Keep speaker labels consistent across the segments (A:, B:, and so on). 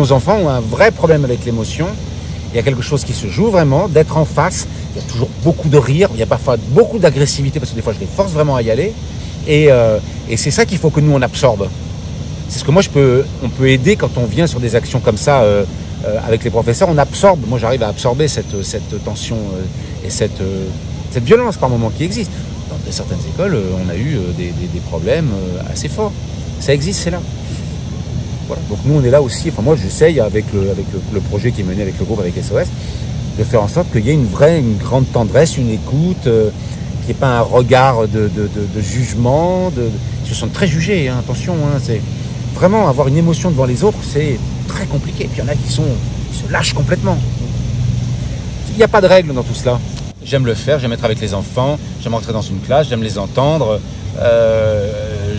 A: nos enfants ont un vrai problème avec l'émotion. Il y a quelque chose qui se joue vraiment, d'être en face. Il y a toujours beaucoup de rire, il y a parfois beaucoup d'agressivité parce que des fois je les force vraiment à y aller. Et c'est ça qu'il faut que nous on absorbe. C'est ce que moi on peut aider quand on vient sur des actions comme ça avec les professeurs. On absorbe, moi j'arrive à absorber cette tension et cette violence par moment qui existe. Dans certaines écoles, on a eu des problèmes assez forts. Ça existe, c'est là. Voilà. Donc nous on est là aussi, enfin moi j'essaye avec le projet qui est mené avec le groupe, avec SOS, de faire en sorte qu'il y ait une grande tendresse, une écoute, qu'il n'y ait pas un regard de jugement. Ils se sentent très jugés, hein, attention, hein, c'est vraiment avoir une émotion devant les autres, c'est très compliqué. Et puis il y en a qui se lâchent complètement. Il n'y a pas de règle dans tout cela. J'aime le faire, j'aime être avec les enfants, j'aime entrer dans une classe, j'aime les entendre,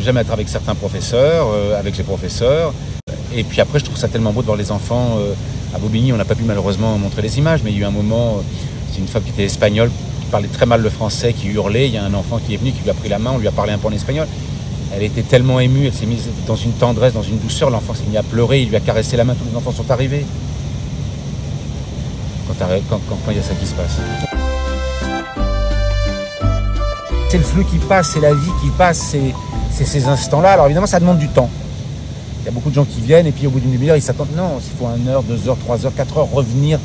A: j'aime être avec certains professeurs, avec les professeurs. Et puis après, je trouve ça tellement beau de voir les enfants. À Bobigny, on n'a pas pu malheureusement montrer les images, mais il y a eu un moment, c'est une femme qui était espagnole, qui parlait très mal le français, qui hurlait. Il y a un enfant qui est venu, qui lui a pris la main, on lui a parlé un peu en espagnol. Elle était tellement émue, elle s'est mise dans une tendresse, dans une douceur. L'enfant s'est mis à pleurer, il lui a caressé la main, tous les enfants sont arrivés. Quand il y a ça qui se passe. C'est le flux qui passe, c'est la vie qui passe, c'est ces instants-là. Alors évidemment, ça demande du temps. Il y a beaucoup de gens qui viennent et puis au bout d'une demi-heure, ils s'attendent. Non, il faut 1 heure, 2 heures, 3 heures, 4 heures revenir.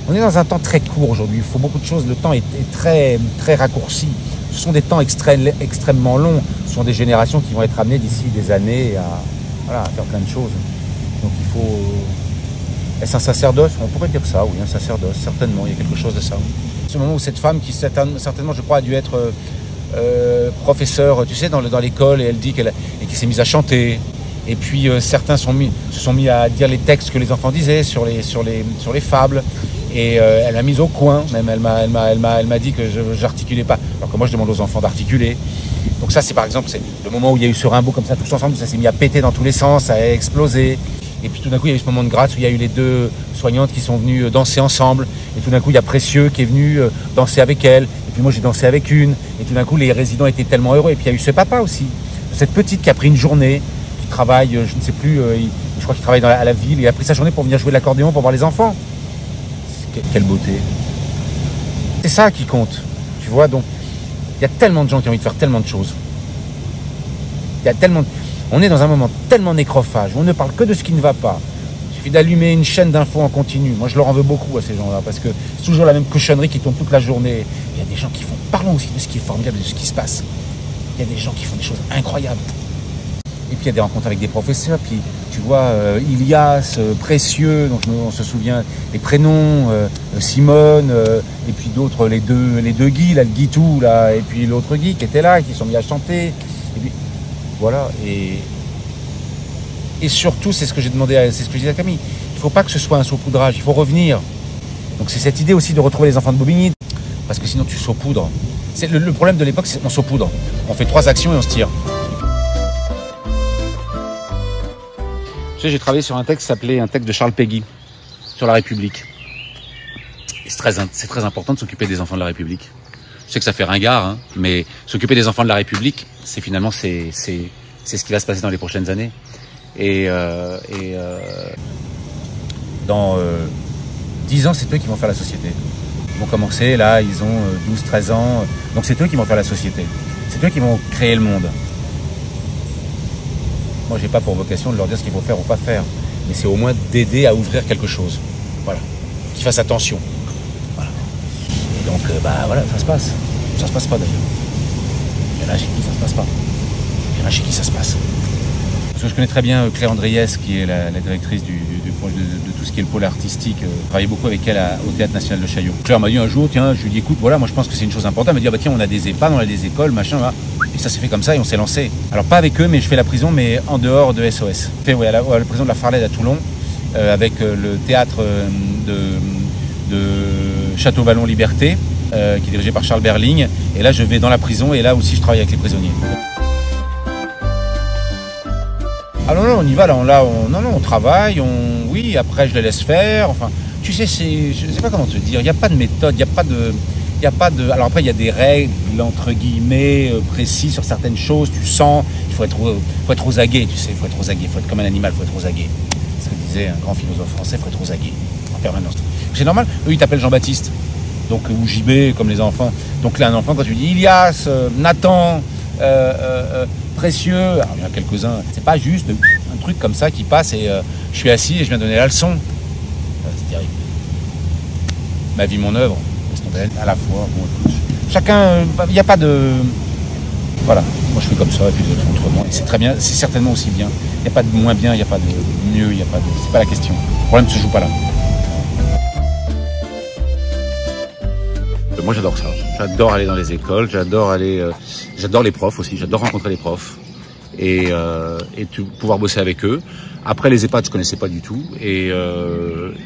A: On est dans un temps très court aujourd'hui. Il faut beaucoup de choses. Le temps est très, très raccourci. Ce sont des temps extrêmement longs. Ce sont des générations qui vont être amenées d'ici des années à faire plein de choses. Donc il faut... Est-ce un sacerdoce? On pourrait dire ça, oui, un sacerdoce, certainement. Il y a quelque chose de ça. Ce moment où cette femme, qui certainement, je crois, a dû être... professeur, tu sais, dans l'école, et elle dit qu'elle s'est mise à chanter. Et puis certains se sont mis à dire les textes que les enfants disaient sur les fables. Et elle m'a mise au coin. Même elle m'a dit que je n'articulais pas. Alors que moi, je demande aux enfants d'articuler. Donc ça, c'est par exemple, c'est le moment où il y a eu ce Rimbaud comme ça, tous ensemble, où ça s'est mis à péter dans tous les sens, ça a explosé. Et puis tout d'un coup, il y a eu ce moment de grâce où il y a eu les 2 soignantes qui sont venues danser ensemble. Et tout d'un coup, il y a Précieux qui est venu danser avec elle. Et puis moi, j'ai dansé avec une. Et tout d'un coup, les résidents étaient tellement heureux. Et puis il y a eu ce papa aussi. Cette petite qui a pris une journée, qui travaille, je ne sais plus, je crois qu'il travaille à la ville. Il a pris sa journée pour venir jouer de l'accordéon pour voir les enfants. Quelle beauté. C'est ça qui compte. Tu vois, donc, il y a tellement de gens qui ont envie de faire tellement de choses. Il y a tellement... On est dans un moment tellement nécrophage, on ne parle que de ce qui ne va pas. Il suffit d'allumer une chaîne d'infos en continu. Moi, je leur en veux beaucoup à ces gens-là, parce que c'est toujours la même cochonnerie qui tombe toute la journée. Il y a des gens qui font... Parlons aussi de ce qui est formidable, de ce qui se passe. Il y a des gens qui font des choses incroyables. Et puis, il y a des rencontres avec des professeurs. Puis, tu vois, Ilias, Précieux, donc on se souvient les prénoms, Simone, et puis d'autres, les deux Guy, là, le Guitou, là, et puis l'autre Guy qui était là, qui sont mis à chanter. Et puis, voilà, et surtout, c'est ce que j'ai demandé, c'est ce que je disais à Camille, il ne faut pas que ce soit un saupoudrage, il faut revenir. Donc c'est cette idée aussi de retrouver les enfants de Bobigny, parce que sinon tu saupoudres. Le problème de l'époque, c'est qu'on saupoudre. On fait 3 actions et on se tire. Tu sais, j'ai travaillé sur un texte qui s'appelait un texte de Charles Péguy, sur la République. Et c'est très important de s'occuper des enfants de la République. Je sais que ça fait ringard, hein, mais s'occuper des enfants de la République, c'est finalement c'est ce qui va se passer dans les prochaines années. Et dans 10 ans, c'est eux qui vont faire la société. Ils vont commencer, là, ils ont 12, 13 ans. Donc c'est eux qui vont faire la société. C'est eux qui vont créer le monde. Moi, j'ai pas pour vocation de leur dire ce qu'il faut faire ou pas faire. Mais c'est au moins d'aider à ouvrir quelque chose. Voilà. Qu'ils fassent attention. Voilà. Et donc, voilà, ça se passe. Ça se passe pas d'ailleurs. Il y en a chez qui ça se passe pas. Il y en a chez qui ça se passe. Parce que je connais très bien Claire Andriès, qui est la directrice de tout ce qui est le pôle artistique. Je travaillais beaucoup avec elle au Théâtre National de Chaillot. Claire m'a dit un jour, tiens, je lui ai dit, écoute, voilà, moi je pense que c'est une chose importante. Elle m'a dit, ah bah tiens, on a des EHPAD, on a des écoles, machin, là. Et ça s'est fait comme ça et on s'est lancé. Alors pas avec eux, mais je fais la prison, mais en dehors de SOS. Je fais la prison de la Farlède à Toulon, avec le théâtre de Château-Vallon-Liberté, qui est dirigé par Charles Berling. Et là, je vais dans la prison et là aussi, je travaille avec les prisonniers. Ah non, on y va, on travaille, oui, après je les laisse faire, enfin, tu sais, je sais pas comment te dire, il n'y a pas de méthode, il n'y a pas de... Alors après, il y a des règles, entre guillemets, précises sur certaines choses, tu sens, il faut être aux aguets, tu sais, il faut être aux aguets, il faut être comme un animal, il faut être aux aguets. disait un grand philosophe français, faut être aux aguets, en permanence. C'est normal, eux ils t'appellent Jean-Baptiste, donc, ou JB comme les enfants. Donc là un enfant, quand tu dis Ilias, Nathan, Précieux, alors il y en a quelques-uns, c'est pas juste un truc comme ça qui passe et je suis assis et je viens donner la leçon. C'est terrible. Ma vie, mon œuvre, à la fois. Bon, chacun, il n'y a pas de... Voilà, moi je fais comme ça et puis les autres font autrement. Et c'est très bien, c'est certainement aussi bien. Il n'y a pas de moins bien, il n'y a pas de mieux, il n'y a pas de... C'est pas la question. Le problème ne se joue pas là. Moi j'adore ça. J'adore aller dans les écoles, j'adore les profs aussi, j'adore rencontrer les profs et pouvoir bosser avec eux. Après les EHPAD, je connaissais pas du tout et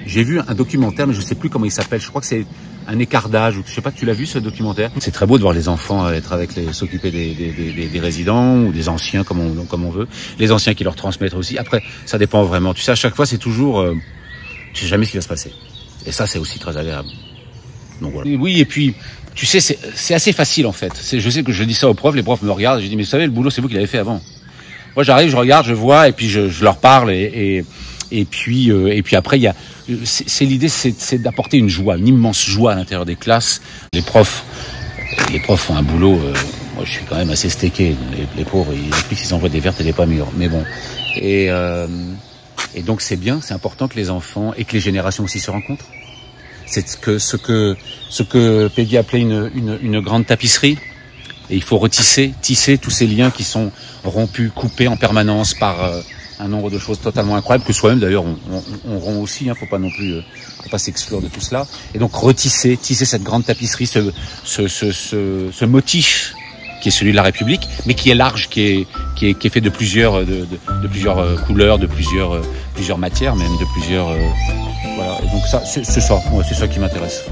A: j'ai vu un documentaire, mais je sais plus comment il s'appelle. Je crois que c'est un écart d'âge, ou je sais pas, tu l'as vu ce documentaire? C'est très beau de voir les enfants s'occuper des résidents ou des anciens comme on veut. Les anciens qui leur transmettent aussi. Après, ça dépend vraiment. Tu sais, à chaque fois, c'est toujours, tu sais jamais ce qui va se passer. Et ça, c'est aussi très agréable. Donc voilà. Oui, et puis, tu sais, c'est assez facile en fait. Je sais que je dis ça aux profs, les profs me regardent, et je dis mais vous savez, le boulot c'est vous qui l'avez fait avant. Moi j'arrive, je regarde, je vois, et puis je leur parle, et puis après c'est l'idée, c'est d'apporter une joie, une immense joie à l'intérieur des classes. Les profs font un boulot. Moi je suis quand même assez steaké. Les pauvres, ils envoient des vertes et des pas mûres. Mais bon, et donc c'est bien, c'est important que les enfants et que les générations aussi se rencontrent. C'est ce que Peggy appelait une grande tapisserie. Et il faut tisser tous ces liens qui sont rompus, coupés en permanence par un nombre de choses totalement incroyables, que soi-même d'ailleurs on rompt aussi, faut pas s'exclure de tout cela. Et donc tisser cette grande tapisserie, ce motif qui est celui de la République, mais qui est large, qui est fait de plusieurs couleurs, de plusieurs matières, même de plusieurs voilà. Et donc ça, c'est ça qui m'intéresse.